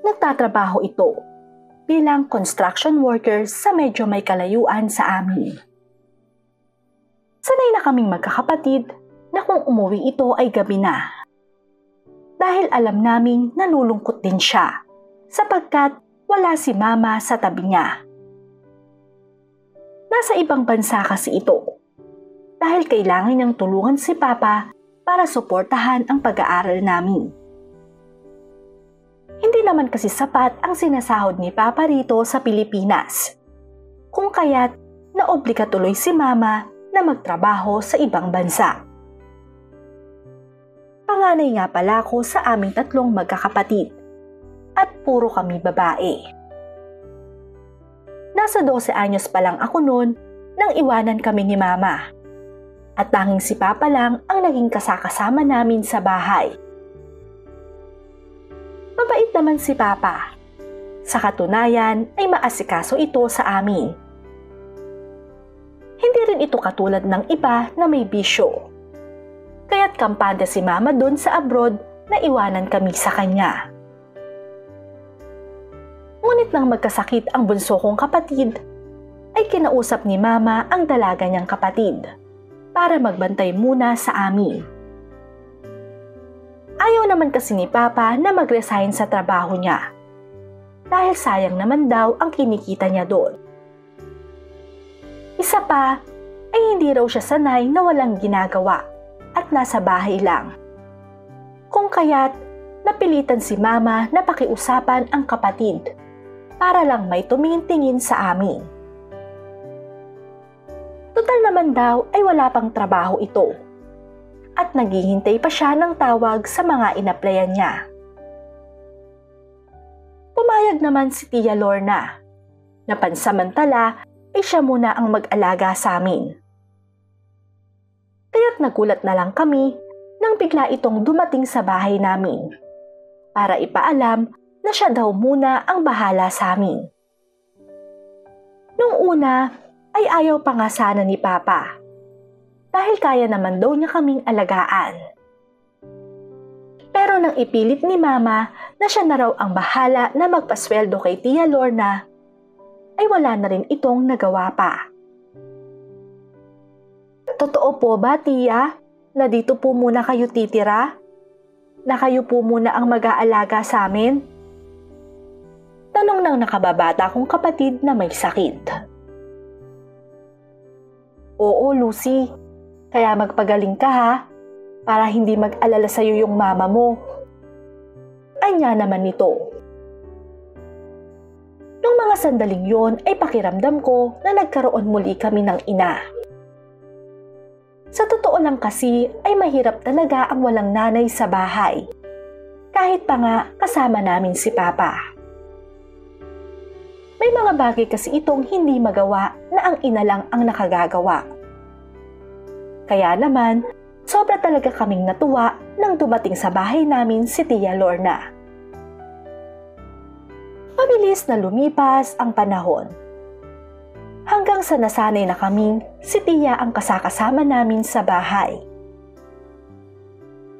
Nagtatrabaho ito bilang construction worker sa medyo may kalayuan sa amin. Sanay na kaming magkakapatid na kung umuwi ito ay gabi na. Dahil alam naming nalulungkot din siya sapagkat wala si mama sa tabi niya. Nasa ibang bansa kasi ito dahil kailangan niyang tulungan si papa para suportahan ang pag-aaral namin. Hindi naman kasi sapat ang sinasahod ni papa rito sa Pilipinas, kung kaya't naobliga tuloy si mama na magtrabaho sa ibang bansa. Panganay nga pala ako sa aming 3 magkakapatid at puro kami babae. Nasa 12 anyos pa lang ako noon nang iwanan kami ni mama at tanging si papa lang ang naging kasakasama namin sa bahay. Mabait naman si papa. Sa katunayan ay maasikaso ito sa amin. Hindi rin ito katulad ng iba na may bisyo. Kaya't kampante si mama doon sa abroad na iwanan kami sa kanya. Ngunit nang magkasakit ang bunso kong kapatid, ay kinausap ni mama ang dalaga niyang kapatid para magbantay muna sa amin. Ayaw naman kasi ni papa na mag-resign sa trabaho niya dahil sayang naman daw ang kinikita niya doon. Isa pa ay hindi raw siya sanay na walang ginagawa at nasa bahay lang. Kung kaya't napilitan si mama na pakiusapan ang kapatid para lang may tumingin-tingin sa amin. Total naman daw ay wala pang trabaho ito at naghihintay pa siya ng tawag sa mga inaplayan niya. Pumayag naman si Tia Lorna na pansamantala ay siya muna ang mag-alaga sa amin. Kaya't nagulat na lang kami nang bigla itong dumating sa bahay namin para ipaalam na siya daw muna ang bahala sa amin. Nung una ay ayaw pa nga sana ni papa dahil kaya naman daw niya kaming alagaan. Pero nang ipilit ni mama na siya na raw ang bahala na magpasweldo kay Tia Lorna, ay wala na rin itong nagawa pa. Totoo po ba, Tia, na dito po muna kayo titira? Na kayo po muna ang mag-aalaga sa amin? Tanong ng nakababata kong kapatid na may sakit. Oo, Lucy. Kaya magpagaling ka ha, para hindi mag-alala sa'yo yung mama mo. Anya naman nito. Nung mga sandaling yon ay pakiramdam ko na nagkaroon muli kami ng ina. Sa totoo lang kasi ay mahirap talaga ang walang nanay sa bahay. Kahit pa nga kasama namin si papa. May mga bagay kasi itong hindi magawa na ang ina lang ang nakagagawa. Kaya naman, sobra talaga kaming natuwa nang dumating sa bahay namin si Tia Lorna. Mabilis na lumipas ang panahon. Hanggang sa nasanay na kaming si Tia ang kasakasama namin sa bahay.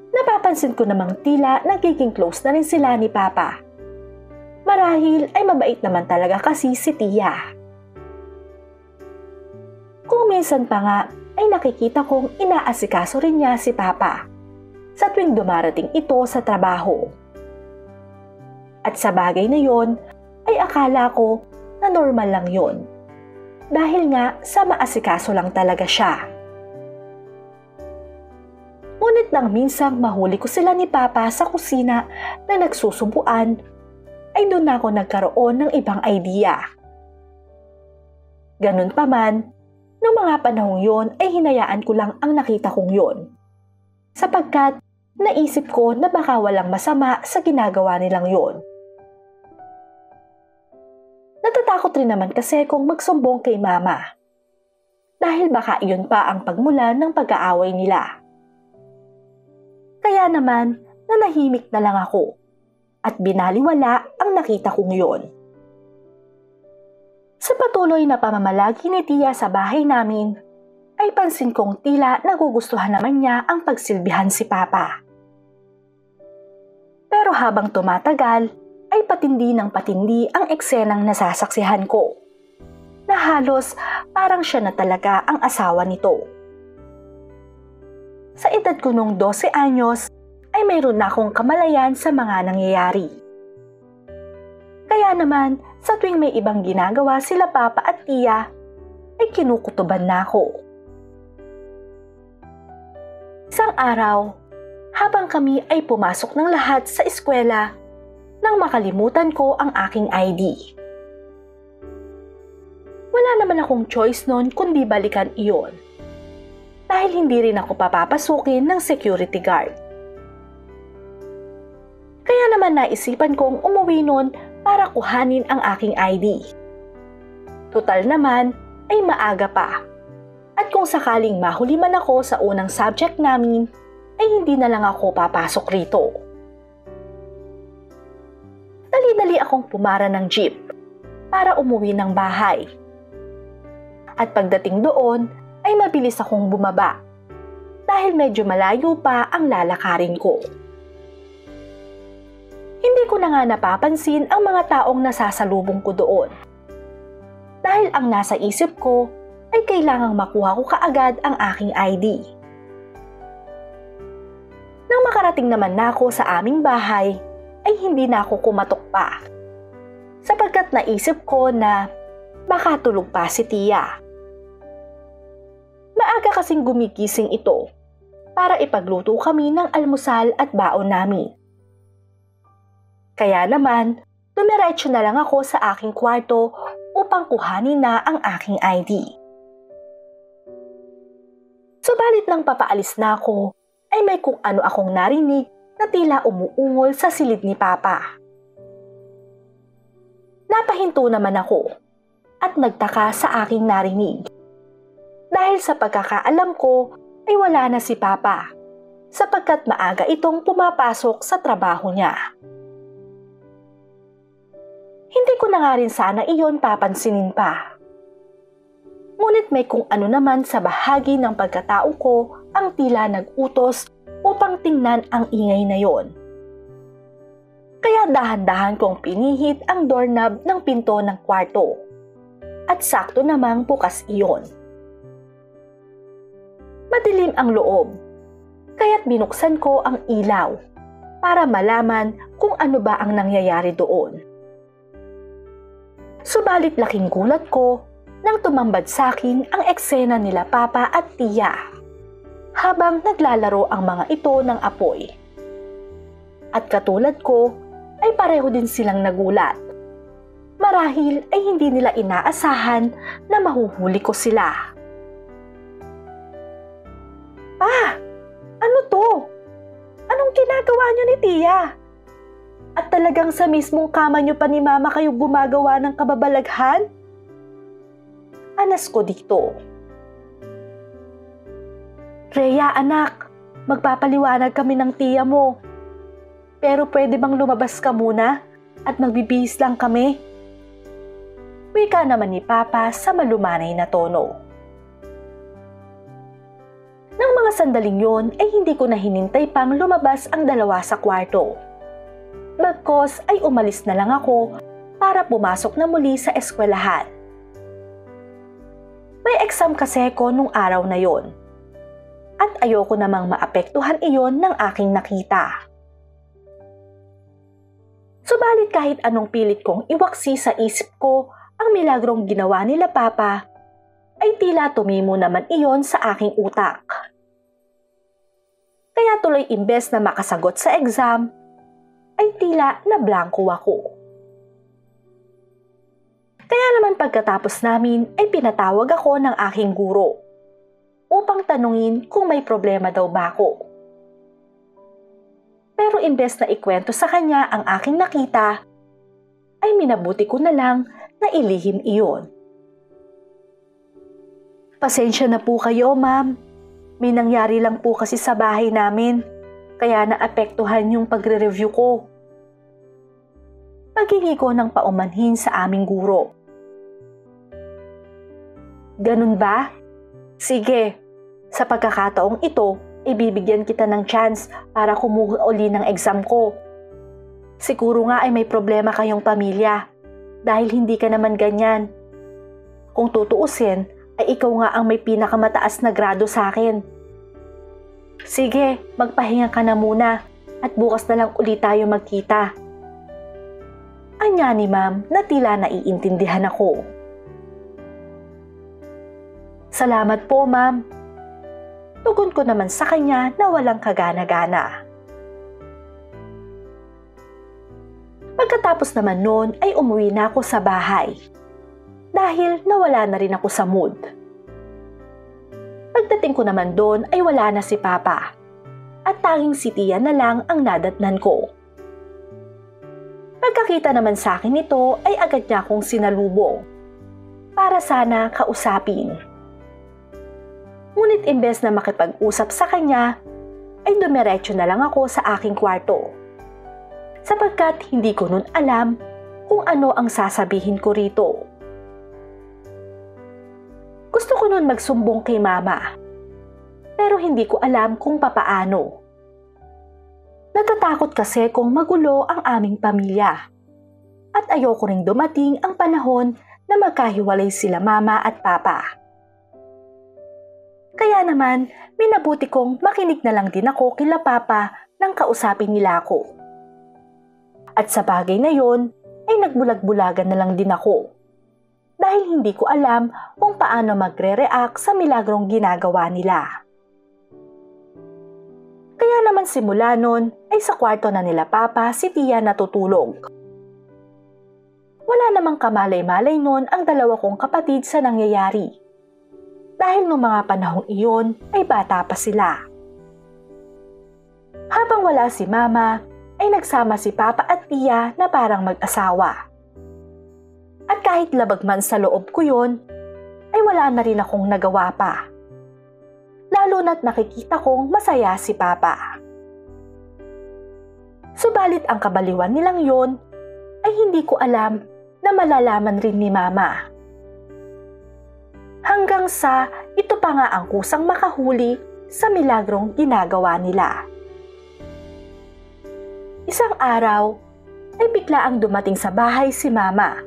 Napapansin ko namang tila nagiging close na rin sila ni Papa. Marahil ay mabait naman talaga kasi si Tia. Kung minsan pa nga ay nakikita kong inaasikaso rin niya si Papa sa tuwing dumarating ito sa trabaho. At sa bagay na yon ay akala ko na normal lang yon dahil nga sa maasikaso lang talaga siya. Ngunit nang minsang mahuli ko sila ni Papa sa kusina na nagsusubuan, ay doon ako nagkaroon ng ibang idea. Ganun pa man, noong mga panahong yon ay hinayaan ko lang ang nakita kong yon. Sapagkat naisip ko na baka walang masama sa ginagawa nilang yon. Natatakot rin naman kasi kung magsumbong kay Mama. Dahil baka iyon pa ang pagmulan ng pag-aaway nila. Kaya naman, nanahimik na lang ako at binaliwala ang nakita kong yon. Sa patuloy na pamamalagi ni Tia sa bahay namin, ay pansin kong tila nagugustuhan naman niya ang pagsilbihan si Papa. Pero habang tumatagal, ay patindi ng patindi ang eksenang nasasaksihan ko, na halos parang siya na talaga ang asawa nito. Sa edad ko nung 12 anyos ay mayroon na akong kamalayan sa mga nangyayari. Kaya naman, sa tuwing may ibang ginagawa sila papa at tiya, ay kinukutuban na ako. Isang araw, habang kami ay pumasok ng lahat sa eskwela, nang makalimutan ko ang aking ID. Wala naman akong choice noon kundi balikan iyon, dahil hindi rin ako papapasukin ng security guard. Kaya naman naisipan kong umuwi noon para kuhanin ang aking ID. Tutal naman ay maaga pa, at kung sakaling mahuli man ako sa unang subject namin, ay hindi na lang ako papasok rito. Dali-dali akong pumara ng jeep para umuwi ng bahay. At pagdating doon ay mabilis akong bumaba dahil medyo malayo pa ang lalakarin ko. Hindi ko na nga napapansin ang mga taong nasasalubong ko doon, dahil ang nasa isip ko ay kailangang makuha ko kaagad ang aking ID. Nang makarating naman na ako sa aming bahay, ay hindi na ako kumatok pa, sapagkat naisip ko na baka tulog pa si tiya. Maaga kasing gumigising ito para ipagluto kami ng almusal at baon namin. Kaya naman, dumiretso na lang ako sa aking kwarto upang kuhanin na ang aking ID. Subalit nang papaalis na ako, ay may kung ano akong narinig na tila umuungol sa silid ni Papa. Napahinto naman ako at nagtaka sa aking narinig, dahil sa pagkakaalam ko ay wala na si Papa, sapagkat maaga itong pumapasok sa trabaho niya. Hindi ko na nga rin sana iyon papansinin pa. Ngunit may kung ano naman sa bahagi ng pagkatao ko ang tila nag-utos upang tingnan ang ingay na yon. Kaya dahan-dahan kong pinihit ang doorknob ng pinto ng kwarto, at sakto namang bukas iyon. Madilim ang loob, kaya't binuksan ko ang ilaw para malaman kung ano ba ang nangyayari doon. Subalit laking gulat ko nang tumambad sa akin ang eksena nila Papa at Tiya, habang naglalaro ang mga ito ng apoy. At katulad ko, ay pareho din silang nagulat. Marahil ay hindi nila inaasahan na mahuhuli ko sila. Pa, ano to? Anong ginagawa niyo ni Tiya? At talagang sa mismong kama niyo pa ni Mama kayo gumagawa ng kababalaghan? Anas ko dito. Rhea, anak, magpapaliwanag kami ng tiya mo. Pero pwede bang lumabas ka muna at magbibihis lang kami? Wika naman ni Papa sa malumanay na tono. Nang mga sandaling yon ay hindi ko na hinintay pang lumabas ang dalawa sa kwarto. Bagkos ay umalis na lang ako para pumasok na muli sa eskwelahan. May exam kasi ko nung araw na yon, at ayoko namang maapektuhan iyon ng aking nakita. Subalit kahit anong pilit kong iwaksi sa isip ko ang milagrong ginawa nila Papa, ay tila tumimo naman iyon sa aking utak. Kaya tuloy imbes na makasagot sa exam, ay tila na blanko ako. Kaya naman pagkatapos namin ay pinatawag ako ng aking guro upang tanungin kung may problema daw ba ako. Pero imbes na ikwento sa kanya ang aking nakita, ay minabuti ko na lang na ilihim iyon. Pasensya na po kayo, ma'am. May nangyari lang po kasi sa bahay namin, kaya naapektuhan yung pagre-review ko. Paghingi ko ng paumanhin sa aming guro. Ganun ba? Sige, sa pagkakataong ito, ibibigyan kita ng chance para kumuha uli ng exam ko. Siguro nga ay may problema kayong pamilya dahil hindi ka naman ganyan. Kung tutuusin, ay ikaw nga ang may pinakamataas na grado sa akin. Sige, magpahinga ka na muna at bukas na lang ulit tayo magkita. Anya ni ma'am na tila naiintindihan ako. Salamat po, ma'am. Tugon ko naman sa kanya na walang kagana-gana. Pagkatapos naman noon ay umuwi na ako sa bahay dahil nawala na rin ako sa mood. Pagdating ko naman doon ay wala na si Papa at tanging si Tia na lang ang nadatnan ko. Pagkakita naman sa akin nito ay agad niya akong sinalubong para sana kausapin. Ngunit imbes na makipag-usap sa kanya, ay dumiretso na lang ako sa aking kwarto. Sapagkat hindi ko nun alam kung ano ang sasabihin ko rito. Gusto ko nun magsumbong kay Mama, pero hindi ko alam kung papaano. Natatakot kasi kung magulo ang aming pamilya. At ayoko ring dumating ang panahon na magkahiwalay sila Mama at Papa. Kaya naman, minabuti kong makinig na lang din ako kila Papa nang kausapin nila ako. At sa bagay na yon, ay nagbulag-bulagan na lang din ako. Dahil hindi ko alam kung paano magre-react sa milagrong ginagawa nila. Kaya naman simula nun, ay sa kwarto na nila Papa si Tia natutulog. Wala namang kamalay-malay nun ang dalawa kong kapatid sa nangyayari. Dahil noong mga panahong iyon ay bata pa sila. Habang wala si Mama, ay nagsama si Papa at Tia na parang mag-asawa. At kahit labag man sa loob ko yun, ay wala na rin akong nagawa pa. Lalo na't nakikita kong masaya si Papa. Subalit ang kabaliwan nilang yon ay hindi ko alam na malalaman rin ni Mama. Hanggang sa ito pa nga ang kusang makahuli sa milagrong ginagawa nila. Isang araw ay bigla ang dumating sa bahay si Mama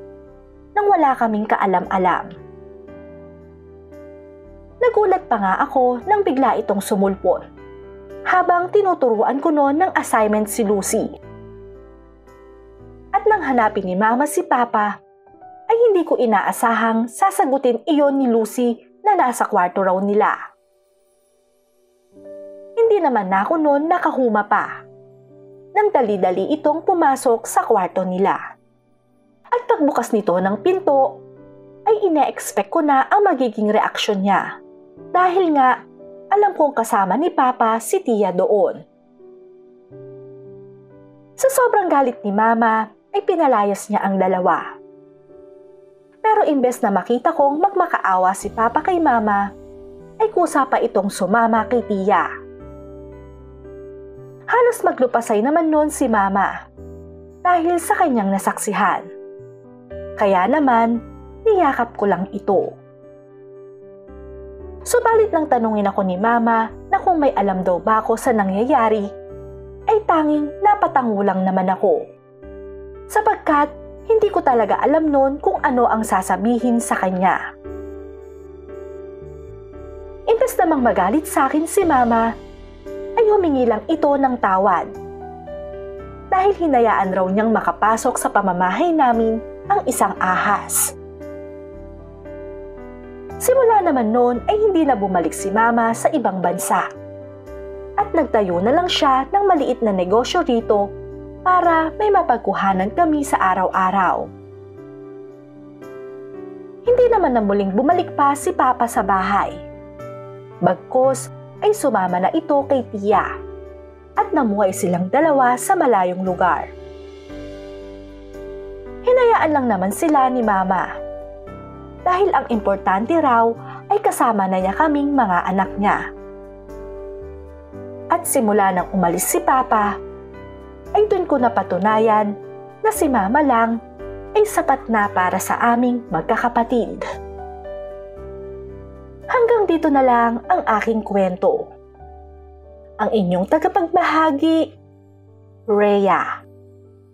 nang wala kaming kaalam-alam. Nagulat pa nga ako nang bigla itong sumulpot habang tinuturuan ko noon ng assignment si Lucy. At nang hanapin ni Mama si Papa, ay hindi ko inaasahang sasagutin iyon ni Lucy na nasa kwarto raw nila. Hindi naman na ako noon nakahuma pa. Nang dali-dali itong pumasok sa kwarto nila. At pagbukas nito ng pinto, ay ine-expect ko na ang magiging reaksyon niya. Dahil nga, alam kong kasama ni Papa si Tia doon. Sa sobrang galit ni Mama, ay pinalayas niya ang dalawa. Pero imbes na makita kong magmakaawa si Papa kay Mama, ay kusa pa itong sumama kay Tia. Halos maglupasay naman noon si Mama dahil sa kanyang nasaksihan. Kaya naman, niyakap ko lang ito. Subalit nang tanungin ako ni Mama na kung may alam daw ba ako sa nangyayari, ay tanging napatango lang naman ako. Sapagkat hindi ko talaga alam noon kung ano ang sasabihin sa kanya. Imbes namang magalit sa akin si Mama, ay humingi lang ito ng tawad. Dahil hinayaan raw niyang makapasok sa pamamahay namin ang isang ahas. Simula naman noon ay hindi na bumalik si Mama sa ibang bansa. At nagtayo na lang siya ng maliit na negosyo rito para may mapagkuhanan kami sa araw-araw. Hindi naman na muling bumalik pa si Papa sa bahay. Bagkus ay sumama na ito kay Tia at namuhay silang dalawa sa malayong lugar. Hinayaan lang naman sila ni Mama dahil ang importante raw ay kasama na niya kaming mga anak niya. At simula nang umalis si Papa, ay doon ko napatunayan na si Mama lang ay sapat na para sa aming magkakapatid. Hanggang dito na lang ang aking kwento. Ang inyong tagapagbahagi, Rhea.